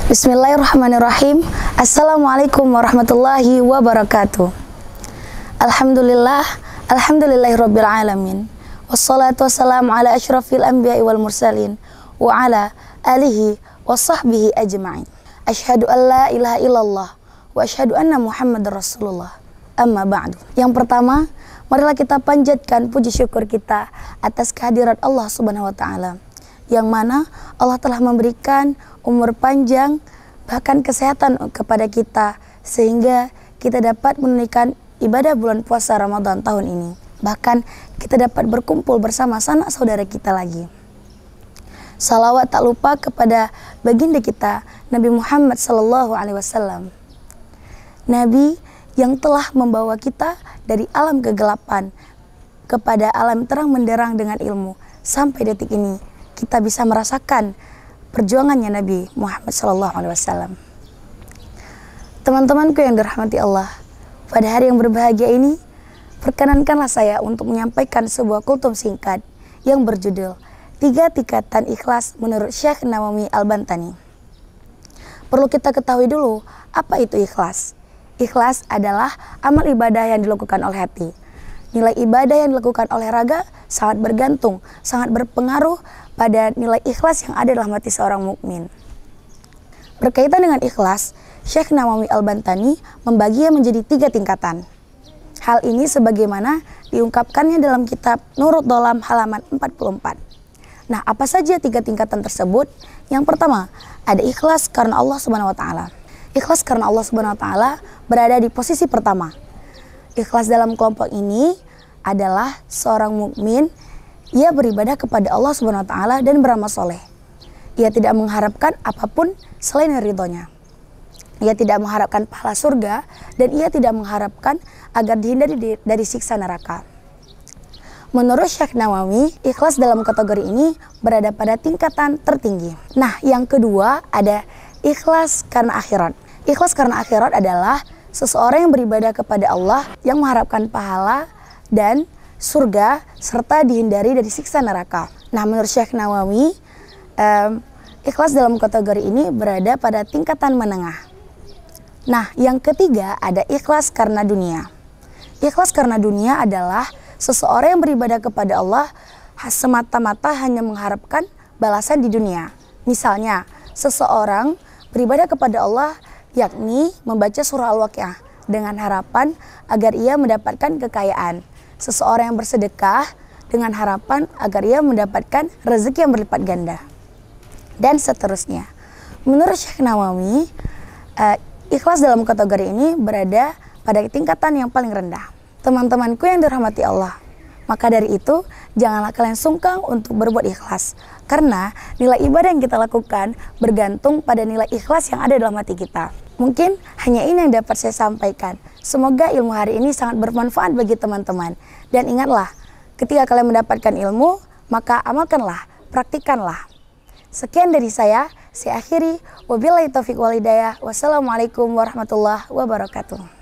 Bismillahirrahmanirrahim. Assalamualaikum warahmatullahi wabarakatuh. Alhamdulillahirabbil alamin. Wassalatu wassalamu ala asyrafil anbiya'i wal mursalin wa ala alihi wa sahbihi ajma'in. Asyhadu an la ilaha illallah wa asyhadu anna Muhammadar Rasulullah. Amma ba'du. Yang pertama, marilah kita panjatkan puji syukur kita atas kehadirat Allah Subhanahu wa taala, yang mana Allah telah memberikan umur panjang, bahkan kesehatan kepada kita, sehingga kita dapat menunaikan ibadah bulan puasa Ramadan tahun ini. Bahkan kita dapat berkumpul bersama sanak saudara kita lagi. Salawat tak lupa kepada baginda kita, Nabi Muhammad SAW. Nabi yang telah membawa kita dari alam kegelapan kepada alam terang menderang dengan ilmu. Sampai detik ini kita bisa merasakan perjuangannya Nabi Muhammad SAW. Teman-temanku yang dirahmati Allah, pada hari yang berbahagia ini, perkenankanlah saya untuk menyampaikan sebuah kultum singkat yang berjudul 3 Tingkatan Ikhlas menurut Syekh Nawawi Al-Bantani. Perlu kita ketahui dulu, apa itu ikhlas? Ikhlas adalah amal ibadah yang dilakukan oleh hati. Nilai ibadah yang dilakukan oleh raga sangat bergantung, sangat berpengaruh pada nilai ikhlas yang ada dalam hati seorang mukmin. Berkaitan dengan ikhlas, Syekh Nawawi Al-Bantani membaginya menjadi 3 tingkatan. Hal ini sebagaimana diungkapkannya dalam kitab Nurut Dolam halaman 44. Nah, apa saja 3 tingkatan tersebut? Yang pertama, ada ikhlas karena Allah Subhanahu wa taala. Ikhlas karena Allah Subhanahu wa taala berada di posisi pertama. Ikhlas dalam kelompok ini adalah seorang mukmin, ia beribadah kepada Allah Subhanahu wa taala dan beramal soleh. Ia tidak mengharapkan apapun selain ridhonya. Ia tidak mengharapkan pahala surga, dan ia tidak mengharapkan agar dihindari dari siksa neraka. Menurut Syekh Nawawi, ikhlas dalam kategori ini berada pada tingkatan tertinggi. Nah, yang kedua ada ikhlas karena akhirat. Ikhlas karena akhirat adalah seseorang yang beribadah kepada Allah yang mengharapkan pahala dan surga serta dihindari dari siksa neraka. Nah, menurut Syekh Nawawi, ikhlas dalam kategori ini berada pada tingkatan menengah. Nah, yang ketiga ada ikhlas karena dunia. Ikhlas karena dunia adalah seseorang yang beribadah kepada Allah semata-mata hanya mengharapkan balasan di dunia. Misalnya, seseorang beribadah kepada Allah yakni membaca surah Al-Waqiah dengan harapan agar ia mendapatkan kekayaan. Seseorang yang bersedekah dengan harapan agar ia mendapatkan rezeki yang berlipat ganda. Dan seterusnya. Menurut Syekh Nawawi, ikhlas dalam kategori ini berada pada tingkatan yang paling rendah. Teman-temanku yang dirahmati Allah, maka dari itu janganlah kalian sungkan untuk berbuat ikhlas, karena nilai ibadah yang kita lakukan bergantung pada nilai ikhlas yang ada dalam hati kita. Mungkin hanya ini yang dapat saya sampaikan. Semoga ilmu hari ini sangat bermanfaat bagi teman-teman. Dan ingatlah, ketika kalian mendapatkan ilmu, maka amalkanlah, praktikanlah. Sekian dari saya akhiri. Wabillahi taufiq wal hidayah. Wassalamualaikum warahmatullahi wabarakatuh.